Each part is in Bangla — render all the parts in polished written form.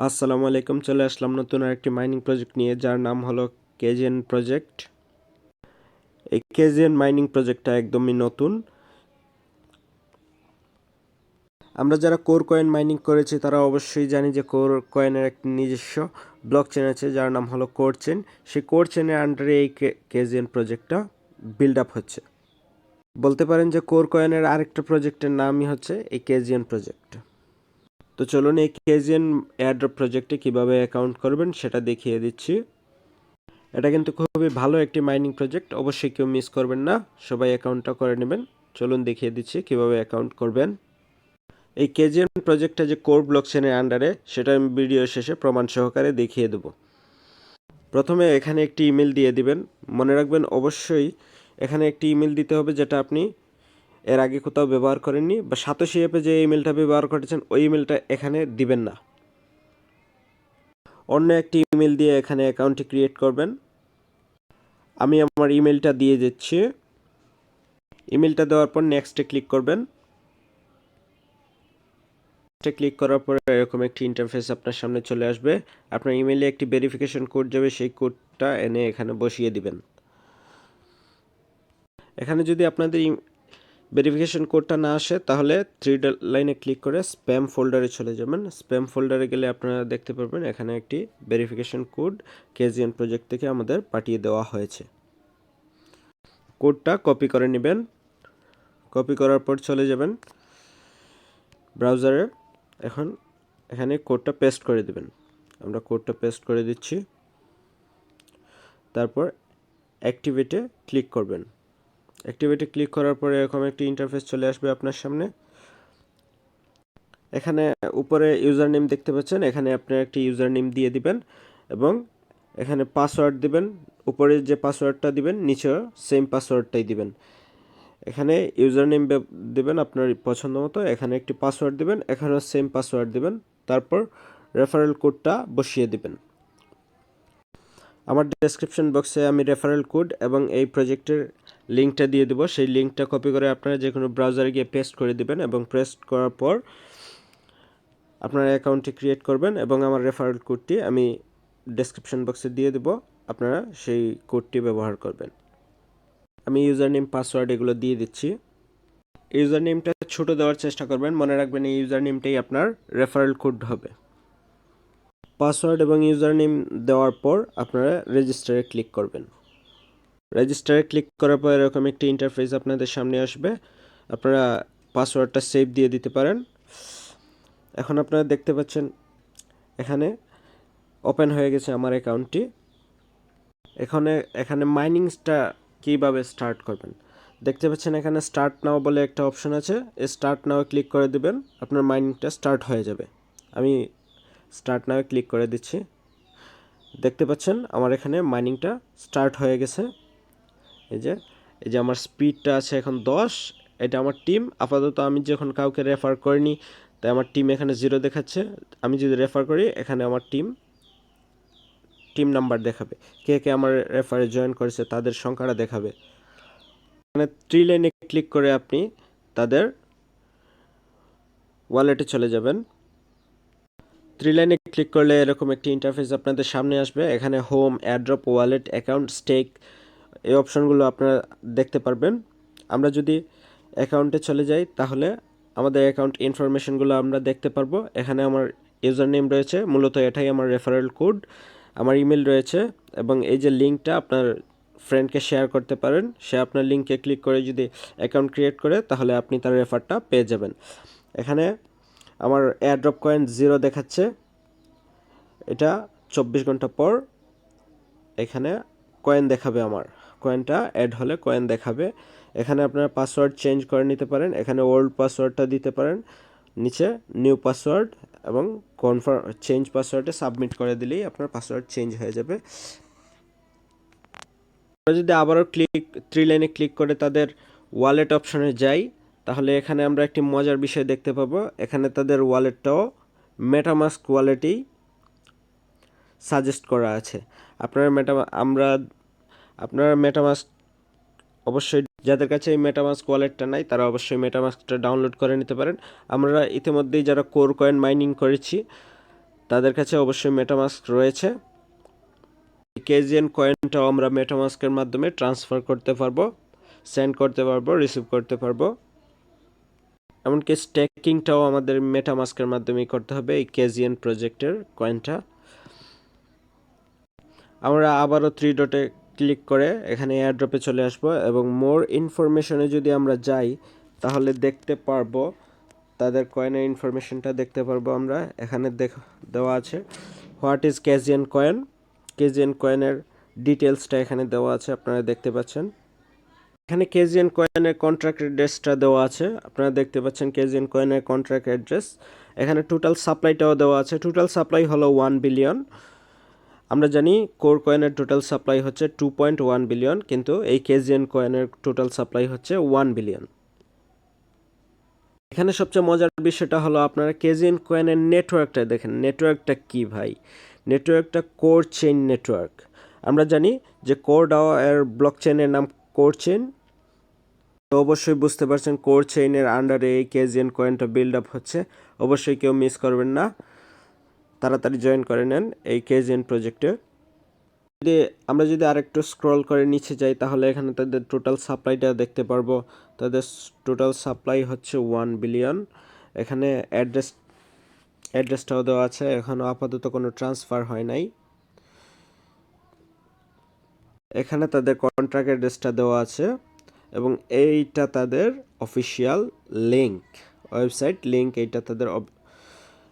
আসসালামু আলাইকুম, চলে আসলাম নতুন আরেকটি মাইনিং প্রজেক্ট নিয়ে, যার নাম হলো KZN প্রজেক্ট। এই KZN মাইনিং প্রজেক্টটা একদমই নতুন। আমরা যারা কোর কয়েন মাইনিং করেছি তারা অবশ্যই জানি যে কোর কয়েনের একটি নিজস্ব ব্লক চেন আছে, যার নাম হলো কোর চেন। সেই কোর চেনের আন্ডারে এই KZN প্রজেক্টটা বিল্ড আপ হচ্ছে। বলতে পারেন যে কোর কয়েনের আরেকটা প্রজেক্টের নামই হচ্ছে এই KZN প্রজেক্ট। তো চলুন এই KZN এয়ারড্রপ প্রজেক্টে কীভাবে অ্যাকাউন্ট করবেন সেটা দেখিয়ে দিচ্ছি। এটা কিন্তু খুবই ভালো একটি মাইনিং প্রজেক্ট, অবশ্যই কেউ মিস করবেন না, সবাই অ্যাকাউন্টটা করে নেবেন। চলুন দেখিয়ে দিচ্ছি কিভাবে অ্যাকাউন্ট করবেন। এই KZN প্রজেক্টটা যে কোর ব্লকচেনের আন্ডারে, সেটা আমি ভিডিও শেষে প্রমাণ সহকারে দেখিয়ে দেব। প্রথমে এখানে একটি ইমেল দিয়ে দিবেন। মনে রাখবেন অবশ্যই এখানে একটি ইমেল দিতে হবে যেটা আপনি এর আগে কোথাও ব্যবহার করেননি, বা সাতোশি অ্যাপে যে ইমেলটা ব্যবহার করেছেন ওই ইমেলটা এখানে দিবেন না। অন্য একটি ইমেল দিয়ে এখানে অ্যাকাউন্টটি ক্রিয়েট করবেন। আমি আমার ইমেলটা দিয়ে দিচ্ছি। ইমেলটা দেওয়ার পর নেক্সটে ক্লিক করবেন। নেক্সটে ক্লিক করার পর এরকম একটি ইন্টারফেস আপনার সামনে চলে আসবে। আপনার ইমেলে একটি ভেরিফিকেশন কোড যাবে, সেই কোডটা এনে এখানে বসিয়ে দিবেন। এখানে যদি আপনাদের ভেরিফিকেশন কোডটা না আসে তাহলে 3 লাইনে ক্লিক করে স্প্যাম ফোল্ডারে চলে যাবেন। স্প্যাম ফোল্ডারে গেলে আপনারা দেখতে পারবেন এখানে একটি ভেরিফিকেশন কোড KZN প্রজেক্ট থেকে আমাদের পাঠিয়ে দেওয়া হয়েছে। কোডটা কপি করে নেবেন। কপি করার পর চলে যাবেন ব্রাউজারে। এখন এখানে কোডটা পেস্ট করে দিবেন। আমরা কোডটা পেস্ট করে দিচ্ছি। তারপর অ্যাক্টিভেটে ক্লিক করবেন। অ্যাক্টিভেটে ক্লিক করার পরে এরকম একটি ইন্টারফেস চলে আসবে আপনার সামনে। এখানে উপরে ইউজার নেম দেখতে পাচ্ছেন, এখানে আপনার একটি ইউজার নেম দিয়ে দিবেন এবং এখানে পাসওয়ার্ড দিবেন। উপরে যে পাসওয়ার্ডটা দিবেন নিচেও সেম পাসওয়ার্ডটাই দিবেন। এখানে ইউজার নেম দেবেন আপনার পছন্দ মতো, এখানে একটি পাসওয়ার্ড দিবেন, এখানেও সেম পাসওয়ার্ড দিবেন। তারপর রেফারেল কোডটা বসিয়ে দিবেন। আমার ডেসক্রিপশন বক্সে আমি রেফারেল কোড এবং এই প্রজেক্টের লিঙ্কটা দিয়ে দেবো। সেই লিঙ্কটা কপি করে আপনারা যে কোনো ব্রাউজারে গিয়ে পেস্ট করে দিবেন এবং পেস্ট করার পর আপনার অ্যাকাউন্টটি ক্রিয়েট করবেন এবং আমার রেফারেল কোডটি আমি ডেসক্রিপশন বক্সে দিয়ে দেবো। আপনারা সেই কোডটি ব্যবহার করবেন। আমি ইউজার নেম পাসওয়ার্ড এগুলো দিয়ে দিচ্ছি। ইউজার নেমটা ছোট দেওয়ার চেষ্টা করবেন, মনে রাখবেন এই ইউজার নেমটাই আপনার রেফারেল কোড হবে। পাসওয়ার্ড এবং ইউজার নেম দেওয়ার পর আপনারা রেজিস্টারে ক্লিক করবেন। রেজিস্টারে ক্লিক করার পর এরকম একটি ইন্টারফেস আপনাদের সামনে আসবে। আপনারা পাসওয়ার্ডটা সেভ দিয়ে দিতে পারেন। এখন আপনারা দেখতে পাচ্ছেন এখানে ওপেন হয়ে গেছে আমার অ্যাকাউন্টটি। এখানে মাইনিংসটা কীভাবে স্টার্ট করবেন দেখতে পাচ্ছেন, এখানে স্টার্ট নাও বলে একটা অপশন আছে। স্টার্ট নাও ক্লিক করে দিবেন, আপনার মাইনিংটা স্টার্ট হয়ে যাবে। আমি স্টার্ট নাও ক্লিক করে দিচ্ছি। দেখতে পাচ্ছেন আমার এখানে মাইনিংটা স্টার্ট হয়ে গেছে। এই যে আমার স্পিডটা আছে এখন 10। এটা আমার টিম। আপাতত আমি যখন কাউকে রেফার করিনি তাই আমার টিম এখানে 0 দেখাচ্ছে। আমি যদি রেফার করি এখানে আমার টিম নাম্বার দেখাবে, কে কে আমার রেফারে জয়েন করেছে তাদের সংখ্যাটা দেখাবে। এখানে 3 লাইনে ক্লিক করে আপনি তাদের ওয়ালেটে চলে যাবেন। 3 লাইনে ক্লিক করলে এরকম একটি ইন্টারফেস আপনাদের সামনে আসবে। এখানে home, airdrop, wallet, account, stake এই অপশনগুলো আপনারা দেখতে পারবেন। আমরা যদি অ্যাকাউন্টে চলে যাই তাহলে আমাদের অ্যাকাউন্ট ইনফরমেশনগুলো আমরা দেখতে পারবো। এখানে আমার ইউজার নেম রয়েছে, মূলত এটাই আমার রেফারেল কোড। আমার ইমেল রয়েছে এবং এই যে লিঙ্কটা আপনার ফ্রেন্ডকে শেয়ার করতে পারেন। সে আপনার লিঙ্কে ক্লিক করে যদি অ্যাকাউন্ট ক্রিয়েট করে তাহলে আপনি তার রেফারটা পেয়ে যাবেন। এখানে আমার এয়ারড্রপ কয়েন 0 দেখাচ্ছে। এটা 24 ঘন্টা পর এখানে কয়েন দেখাবে। আমার কয়েনটা অ্যাড হলে কয়েন দেখাবে। এখানে আপনারা পাসওয়ার্ড চেঞ্জ করে নিতে পারেন। এখানে ওল্ড পাসওয়ার্ডটা দিতে পারেন, নিচে নিউ পাসওয়ার্ড এবং কনফার্ম চেঞ্জ পাসওয়ার্ডে সাবমিট করে দিলেই আপনার পাসওয়ার্ড চেঞ্জ হয়ে যাবে। আমরা যদি আবারও 3 লাইনে ক্লিক করে তাদের ওয়ালেট অপশনে যাই তাহলে এখানে আমরা একটি মজার বিষয় দেখতে পাবো। এখানে তাদের ওয়ালেটটাও মেটামাস্ক ওয়ালেটেই সাজেস্ট করা আছে। আপনারা মেটামাস্ক অবশ্যই, যাদের কাছে এই মেটামাস্ক ওয়ালেটটা নাই তারা অবশ্যই মেটামাস্কটা ডাউনলোড করে নিতে পারেন। আমরা ইতিমধ্যেই যারা কোর কয়েন মাইনিং করেছি তাদের কাছে অবশ্যই মেটামাস্ক রয়েছে। KZN কয়েনটাও আমরা মেটামাস্কের মাধ্যমে ট্রান্সফার করতে পারবো, সেন্ড করতে পারবো, রিসিভ করতে পারবো। এমনকি স্টেকিংটাও আমাদের মেটামাস্কের মাধ্যমেই করতে হবে এই KZN প্রজেক্টের কয়েনটা। আমরা আবারও 3 ডটে ক্লিক করে এখানে এয়ারড্রপে চলে আসব এবং মোর ইনফরমেশনে যদি আমরা যাই তাহলে দেখতে পারবো তাদের কয়েনের ইনফরমেশনটা দেখতে পারবো আমরা। এখানে দেওয়া আছে what is KZN coin. KZN কয়েনের ডিটেলসটা এখানে দেওয়া আছে, আপনারা দেখতে পাচ্ছেন। এখানে KZN কয়েনের কন্ট্রাক্ট অ্যাড্রেসটা দেওয়া আছে, আপনারা দেখতে পাচ্ছেন KZN কয়েনের কন্ট্রাক্ট অ্যাড্রেস। এখানে টোটাল সাপ্লাইটাও দেওয়া আছে, টোটাল সাপ্লাই হলো 1 বিলিয়ন। আমরা জানি কোর কয়েনের টোটাল সাপ্লাই হচ্ছে 2.1 বিলিয়ন, কিন্তু এই KZN কয়েনের টোটাল সাপ্লাই হচ্ছে 1 বিলিয়ন। এখানে সবচেয়ে মজার বিষয়টা হলো আপনারা KZN কয়েনের নেটওয়ার্কটা দেখেন। নেটওয়ার্কটা কি ভাই? নেটওয়ার্কটা কোর চেইন নেটওয়ার্ক। আমরা জানি যে কোর ডাও এর ব্লক চেইনের নাম কোর চেইন। তো অবশ্যই বুঝতে পারছেন কোর চেইনের আন্ডারে এই KZN কয়েনটা বিল্ড আপ হচ্ছে। অবশ্যই কেউ মিস করবেন না, তাড়াতাড়ি জয়েন করে নেন এই KZN প্রজেক্টে। আমরা যদি আরেকটু স্ক্রল করে নিচে যাই তাহলে এখানে তাদের টোটাল সাপ্লাইটা দেখতে পারবো। তাদের টোটাল সাপ্লাই হচ্ছে 1 বিলিয়ন। এখানে অ্যাড্রেসটাও দেওয়া আছে, এখনও আপাতত কোনো ট্রান্সফার হয় নাই। এখানে তাদের কন্ট্রাক্ট অ্যাড্রেসটা দেওয়া আছে এবং এইটা তাদের অফিসিয়াল লিঙ্ক, ওয়েবসাইট লিঙ্ক। এইটা তাদের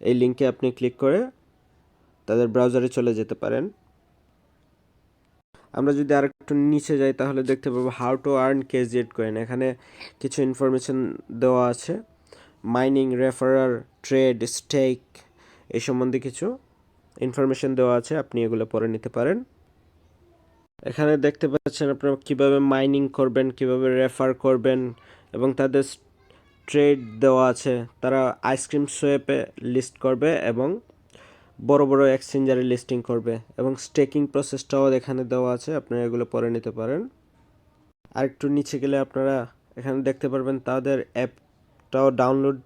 এই লিঙ্কে আপনি ক্লিক করে তাদের ব্রাউজারে চলে যেতে পারেন। আমরা যদি আরেকটু নিচে যাই তাহলে দেখতে পাবো how to earn KZN coin. এখানে কিছু ইনফরমেশন দেওয়া আছে, মাইনিং, রেফারাল, ট্রেড, স্টেক এই সম্বন্ধে কিছু ইনফরমেশন দেওয়া আছে, আপনি এগুলো পড়ে নিতে পারেন। এখানে দেখতে পাচ্ছেন আপনারা কিভাবে মাইনিং করবেন, কিভাবে রেফার করবেন এবং তাদের ট্রেড দেওয়া আছে। তারা আইসক্রিম সোয়েপে লিস্ট করবে এবং বড় বড় এক্সচেঞ্জারে লিস্টিং করবে এবং স্টেকিং প্রসেসটাও এখানে দেওয়া আছে, আপনারা এগুলো পড়ে নিতে পারেন। আরেকটু নিচে গেলে আপনারা এখানে দেখতে পারবেন তাদের অ্যাপটাও ডাউনলোড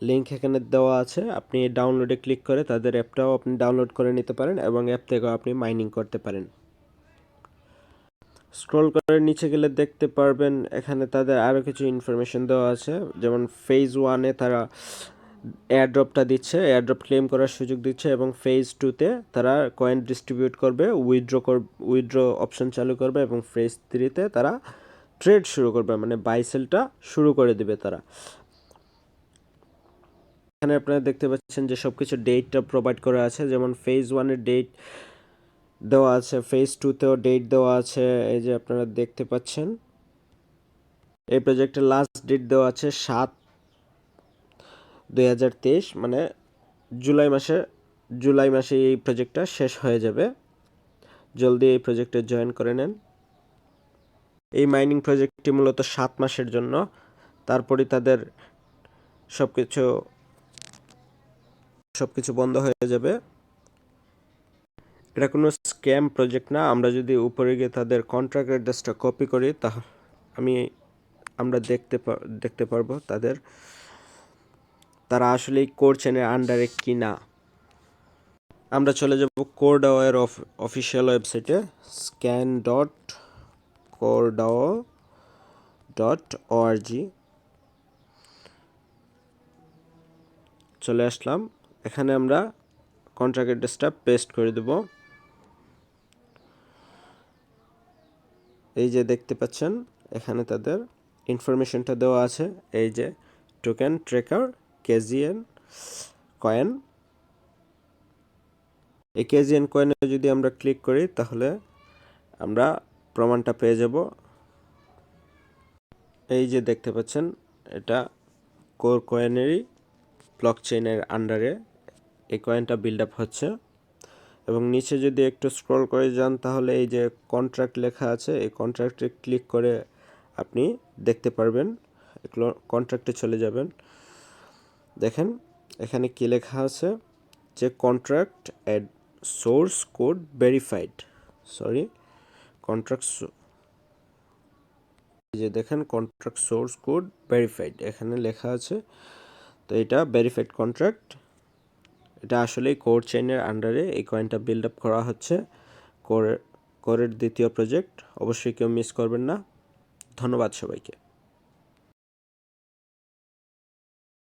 লিঙ্ক এখানে দেওয়া আছে। আপনি ডাউনলোডে ক্লিক করে তাদের অ্যাপটাও আপনি ডাউনলোড করে নিতে পারেন এবং অ্যাপ থেকেও আপনি মাইনিং করতে পারেন। স্ক্রল করে নিচে গেলে দেখতে পারবেন এখানে তাদের আরও কিছু ইনফরমেশন দেওয়া আছে, যেমন ফেজ 1-এ তারা এয়ারড্রপটা দিচ্ছে, এয়ারড্রপ ক্লেম করার সুযোগ দিচ্ছে এবং ফেজ 2-তে তারা কয়েন ডিস্ট্রিবিউট করবে, উইথড্র অপশন চালু করবে এবং ফেজ 3-তে তারা ট্রেড শুরু করবে, মানে বাই সেলটা শুরু করে দিবে তারা। এখানে আপনারা দেখতে পাচ্ছেন যে সব কিছু ডেটটা প্রোভাইড করা আছে, যেমন ফেজ 1-এর ডেট দেওয়া আছে, ফেজ 2-তেও ডেট দেওয়া আছে, এই যে আপনারা দেখতে পাচ্ছেন। এই প্রজেক্টের লাস্ট ডেট দেওয়া আছে 7/2023, মানে জুলাই মাসে এই প্রজেক্টটা শেষ হয়ে যাবে। জলদি এই প্রজেক্টে জয়েন করে নেন। এই মাইনিং প্রজেক্টটি মূলত 7 মাসের জন্য, তারপরে তাদের সবকিছু বন্ধ হয়ে যাবে। এটা কোনো স্ক্যাম প্রজেক্ট না। আমরা যদি উপরে গিয়ে তাদের কন্ট্রাক্ট অ্যাড্রেসটা কপি করি তাহলে আমরা দেখতে পারবো তারা আসলে কোর চেনের আন্ডারে কি না। আমরা চলে যাব কোরডাওয়ের অফিসিয়াল ওয়েবসাইটে, scan.cordao.org। চলে আসলাম, এখানে আমরা কন্ট্রাক্ট অ্যাড্রেসটা পেস্ট করে দেব। এই যে দেখতে পাচ্ছেন এখানে তাদের ইনফরমেশনটা দেওয়া আছে, এই যে টোকেন ট্রেকার KZN কয়েন। এই KZN কয়েনে যদি আমরা ক্লিক করি তাহলে আমরা প্রমাণটা পেয়ে যাব। এই যে দেখতে পাচ্ছেন এটা কোর কয়েনেরই ব্লক চেইনের আন্ডারে এই কয়েনটা বিল্ড আপ হচ্ছে। এবং নিচে যদি একটু স্ক্রল করে যান তাহলে এই যে কন্ট্রাক্ট লেখা আছে, এই কন্ট্রাক্টে ক্লিক করে আপনি দেখতে পারবেন। কন্ট্রাক্টে চলে যাবেন, দেখেন এখানে কি লেখা আছে যে contract add source code verified, যে দেখেন কন্ট্রাক্ট সোর্স কোড ভেরিফাইড এখানে লেখা আছে। তো এটা ভেরিফাইড কন্ট্রাক্ট, এটা আসলেই কোর চেইনের আন্ডারে এই কয়েনটা বিল্ড আপ করা হচ্ছে। কোরের দ্বিতীয় প্রজেক্ট, অবশ্যই কেউ মিস করবেন না। ধন্যবাদ সবাইকে।